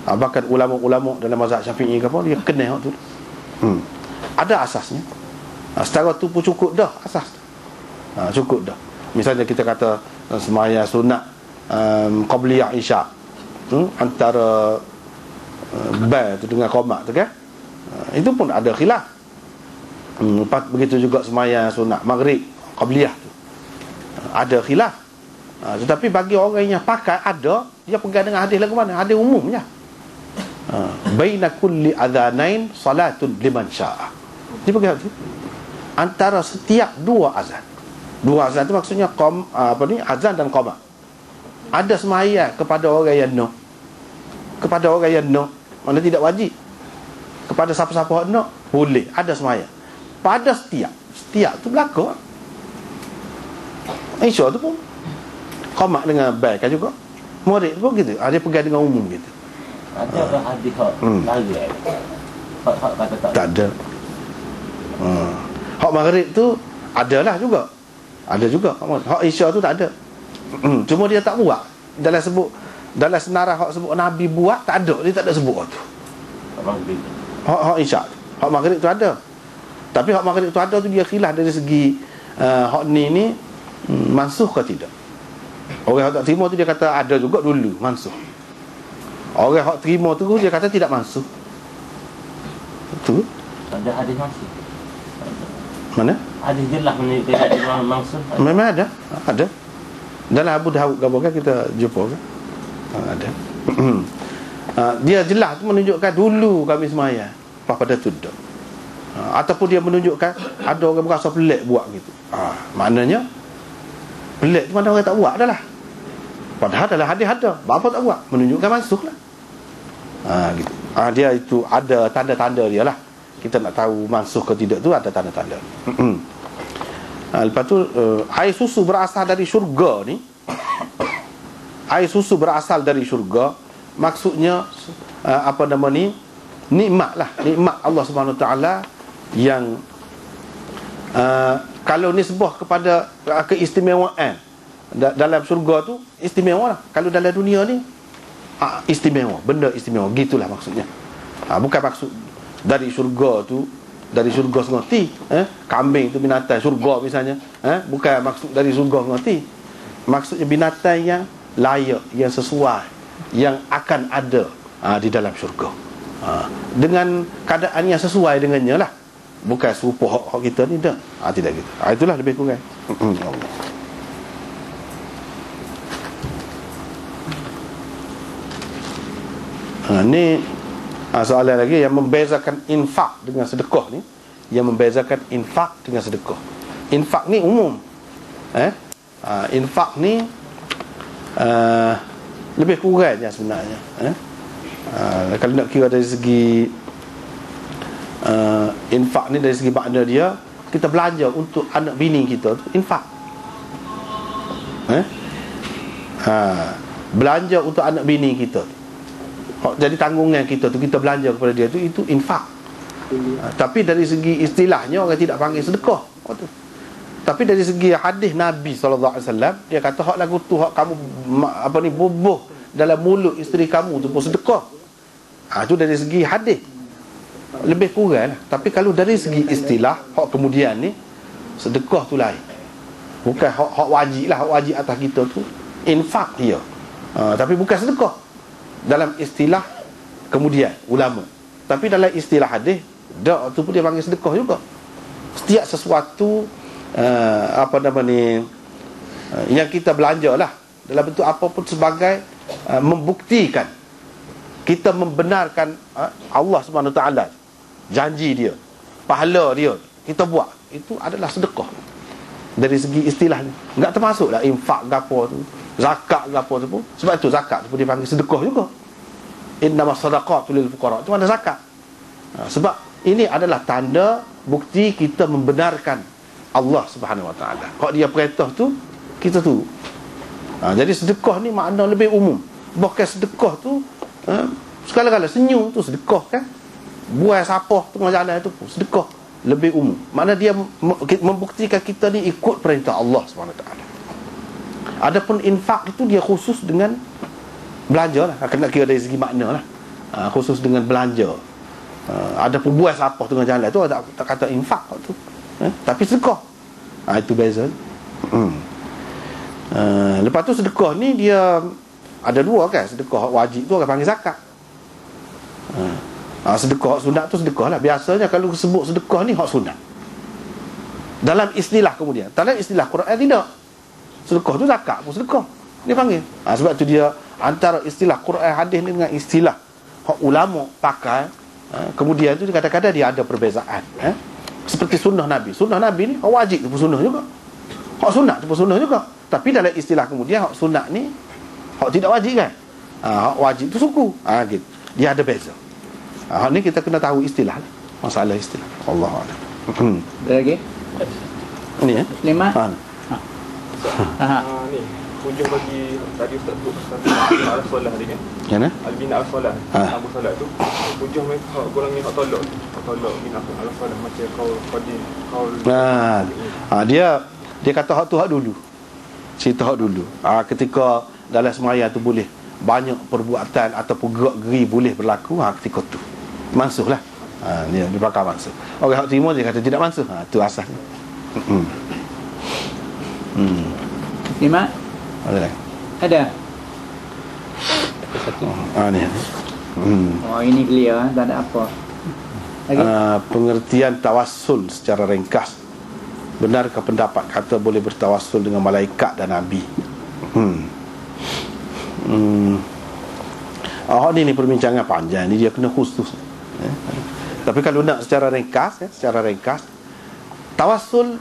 Bahkan ulama-ulama dalam mazhab Syafi'i ke apa, dia kenal tu. Ada asasnya. Secara tu pun cukup dah asas. Cukup dah. Misalnya kita kata sembahyang sunat qabliyah isyak, antara bel tu dengan qomat tu kan, itu pun ada khilaf. Begitu juga sembahyang sunat maghrib qabliyah tu ada khilaf. Tetapi bagi orang yang pakai ada, dia pegang dengan hadis lagu mana? Hadis umumnya. Baina kulli adhanain salatun liman syaa. Dia pegang tu. Antara setiap dua azan. Dua azan tu maksudnya azan dan qamat. Ada sembahyang kepada orang yang nak. Kepada orang yang nak, mana tidak wajib. Kepada siapa-siapa nak, boleh ada sembahyang. Pada setiap tu berlaku. Isya tu pun qamat dengan baik kan juga. Murid pun gitu. Dia pegang dengan umum gitu. Ada hadis lagi. Hak kata tak ada. Hak maghrib tu adalah juga. Ada juga. Hak isya tu tak ada. Cuma dia tak buat. Dalam senarai hak sebut Nabi buat tak ada. Dia tak ada sebut tu. Hak isya tu. Hak maghrib tu ada. Tapi hak maghrib tu ada tu dia khilaf dari segi hak ni mansuh ke tidak. Orang hak tak terima tu dia kata ada juga dulu mansuh. Orang hak terima tu dia kata tidak mansuh. Betul? Ada hadis mansuh. Mana? Hadis jelas menunjukkan hadis mansuh. Memang ada. Ada. Dalam Abu Dawud kan kita jumpa kan? Ada. Dia jelas tu menunjukkan dulu kami sembahyang. Pada tu dah. Ataupun dia menunjukkan ada orang berasa pelik buat gitu. Maknanya pelik tu mana orang tak buat dah lah. Padahal dalam hadis ada. Bapa tak buat, menunjukkan mansuh lah. Gitu. Dia itu ada tanda-tanda dia lah. Kita nak tahu mansuh ke tidak tu ada tanda-tanda. Lepas tu air susu berasal dari syurga ni. Air susu berasal dari syurga, maksudnya apa nama ni, nikmat lah, nikmat Allah Subhanahu Wa Taala yang kalau nisbah kepada keistimewaan dalam syurga tu istimewa lah. Kalau dalam dunia ni istimewa, benda istimewa, gitulah maksudnya. Bukan maksud dari syurga tu, dari syurga sengerti, kambing tu binatang syurga misalnya, bukan maksud dari syurga sengerti. Maksudnya binatang yang layak, yang sesuai, yang akan ada di dalam syurga, dengan keadaan yang sesuai dengannya lah. Bukan serupa hak kita ni dah. Tidak gitu. Itulah lebih kurang. Ni soalan lagi yang membezakan infak dengan sedekah ni. Yang membezakan infak dengan sedekah. Infak ni umum. Infak ni lebih kurangnya sebenarnya. Kalau nak kira dari segi infak ni, dari segi makna dia, kita belanja untuk anak bini kita tu infak. Belanja untuk anak bini kita, jadi tanggungan kita tu, kita belanja kepada dia tu, itu infak. Tapi dari segi istilahnya orang tidak panggil sedekah. Tapi dari segi hadis Nabi SAW, dia kata hak lagu tu, hak kamu bubuh dalam mulut isteri kamu tu pun sedekah. Itu dari segi hadis lebih kurang lah. Tapi kalau dari segi istilah, hak kemudian ni, sedekah tu lain. Bukan hak wajib lah. Hak wajib atas kita tu infak dia, tapi bukan sedekah dalam istilah kemudian ulama. Tapi dalam istilah hadis, dak tu pun dia panggil sedekah juga. Setiap sesuatu yang kita belanja lah, dalam bentuk apapun, sebagai membuktikan kita membenarkan Allah Subhanahu Wa Taala, janji dia, pahala dia, kita buat, itu adalah sedekah dari segi istilahnya. Enggak termasuklah infak gapo tu, zakat gapo tu pun. Sebab itu zakat tu pun dipanggil sedekah juga. Innamas sadaqatu lil fuqara, itu ada zakat. Sebab ini adalah tanda bukti kita membenarkan Allah Subhanahu Wa Taala. Kalau dia perintah tu, kita tu. Jadi sedekah ni makna lebih umum. Bahkan sedekah tu sekala-kala senyum tu sedekah kan. Buai sapah tengah jalan tu pun sedekah, lebih umum. Makna dia membuktikan kita ni ikut perintah Allah SWT. Adapun infak itu dia khusus dengan belanja lah, kena kira dari segi makna lah. khusus dengan belanja. Ada perbuas apa tengah jalan tu tak kata infak tu. Tapi sedekah. Itu beza. Lepas tu sedekah ni dia ada dua kan. Sedekah wajib tu orang panggil zakat. Sedekah sunat tu sedekah lah. Biasanya kalau sebut sedekah ni hak sunat dalam istilah. Kemudian dalam istilah Quran tidak. Sedekah tu zakat pun sedekah dia panggil. Sebab tu dia antara istilah Quran hadis ni dengan istilah hak ulama pakai. Kemudian tu kadang-kadang dia ada perbezaan. Seperti sunnah Nabi. Sunnah Nabi ni hak wajib tu pun sunnah juga. Hak sunat tu pun sunnah juga. Tapi dalam istilah kemudian hak sunat ni hak tidak wajib kan. Hak wajib tu suku. Gitu. Dia ada beza. Hak ni kita kena tahu istilah. Masalah istilah. Allahuakbar. Ada lagi? Ini ya. Lima. Ni hujung bagi tadi Ustaz sebut pasal al-solah tadi kan. Mana? Al-bina al-solah. Abu solat tu hujung mereka korang ni hak tolak bina al-solah macam kau dia kata hak tu hak dulu. Cerita hak dulu. Ketika dalam sembahyang tu boleh banyak perbuatan ataupun gerak-geri boleh berlaku, ketika tu mansuhlah. Dia bakal mansuh. Orang hak terima dia kata tidak mansuh. Tu asasnya. Lima. Ada lagi? Ada. Ni. Ini clear, tak ada apa. Lagi? Pengertian tawassul secara ringkas. Benarkah pendapat kata boleh bertawassul dengan malaikat dan nabi? Ni perbincangan panjang ni, dia kena khusus. Tapi kalau nak secara ringkas, tawassul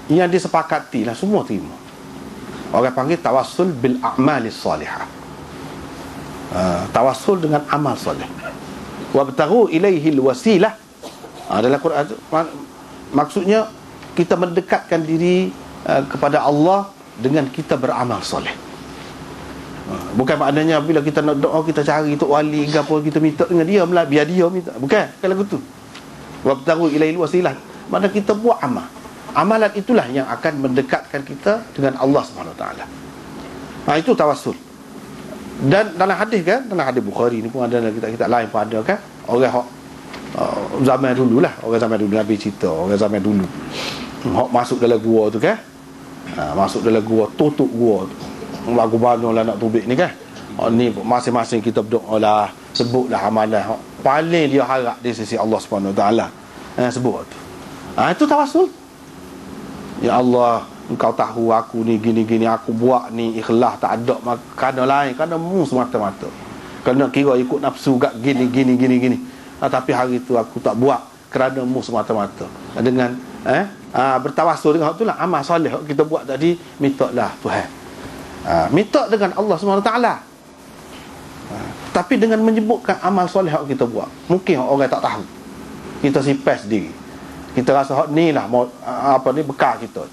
yang disepakati lah semua terima. Orang panggil tawassul bil a'malis salihah. Tawassul dengan amal soleh. Wabtaghu ilaihil wasilah. Dalam Quran tu maksudnya kita mendekatkan diri kepada Allah dengan kita beramal soleh. Bukan maknanya bila kita nak doa kita cari tok wali ke apa, kita minta dengan dia lah, biar dia minta. Bukan lagu tu. Wabtaghu ilaihil wasilah. Maknanya kita buat amal. Amalan itulah yang akan mendekatkan kita dengan Allah Subhanahu Wa Taala. Itu tawassul. Dan dalam hadis kan, dalam hadis Bukhari ni pun ada, kitab-kitab lain pun ada kan. Orang zaman dulu lah, orang zaman dulu Nabi cerita, orang zaman dulu hok masuk dalam gua tu kan. Masuk dalam gua, tutup gua tu. Lagu banolah nak tubik ni kan. Ni masing-masing kita berdoa lah, sebutlah amalan hok paling dia harap di sisi Allah Subhanahu Wa Taala. Sebut tu. Itu tawassul. Ya Allah, Engkau tahu aku ni gini-gini, aku buat ni ikhlas, tak ada kerana lain, kerana mu semata-mata. Kalau nak kira ikut nafsu gak gini. Tapi hari tu aku tak buat kerana mu semata-mata. Dengan bertawassul dengan itulah amal soleh kita buat tadi, mintalah Tuhan. Minta dengan Allah SWT. Tapi dengan menyebutkan amal soleh kita buat, mungkin orang tak tahu. Kita simpan sendiri. Kita rasa ni lah ni bekal kita.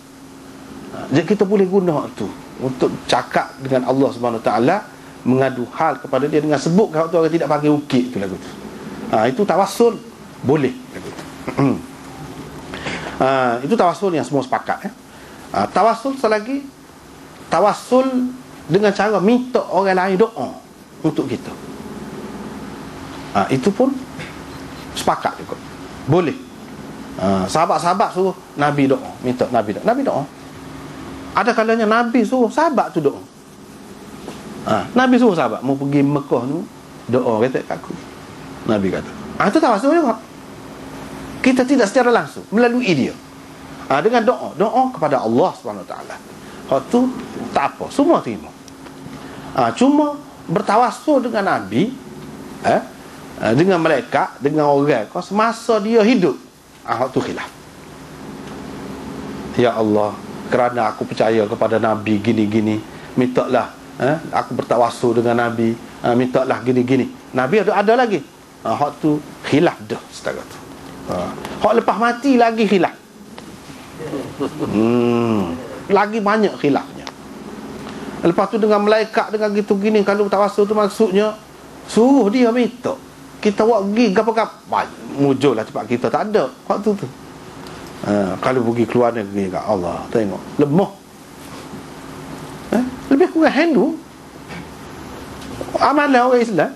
Jadi kita boleh guna tu untuk cakap dengan Allah Subhanahu Taala, mengadu hal kepada dia dengan sebut kalau tu orang tidak pakai ukit tu lagu tu. Itu tawassul boleh lagu tu. Itu tawassul yang semua sepakat. Tawassul selagi tawassul dengan cara minta orang lain doa untuk kita. Itu pun sepakat juga. Boleh. Sahabat-sahabat suruh Nabi doa, minta Nabi doa. Ada kalanya Nabi suruh sahabat tu doa. Nabi suruh sahabat mau pergi Mekah tu doa kata kat aku. Nabi kata. Itu tawassul juga. Kita tidak secara langsung melalui dia. Dengan doa kepada Allah Subhanahu Wa Taala. Hak tu tak apa, semua terima. Cuma bertawassul dengan Nabi, dengan malaikat, dengan orang kau semasa dia hidup. Hak tu khilaf. Ya Allah, kerana aku percaya kepada Nabi gini-gini, mintalah aku bertawassul dengan Nabi, mintalah gini-gini. Nabi ada lagi. Hak tu khilaf dah setakat tu. Hak lepas mati lagi khilaf. Lagi banyak khilafnya. Lepas tu dengan malaikat dengan gitu gini, kalau tawassul tu maksudnya suruh dia minta. Kita buat pergi gapa-gapa mujurlah tempat kita, tak ada waktu tu. Kalau pergi keluar negeri kat Allah, tengok lemah. Lebih kurang Hindu amalan orang Islam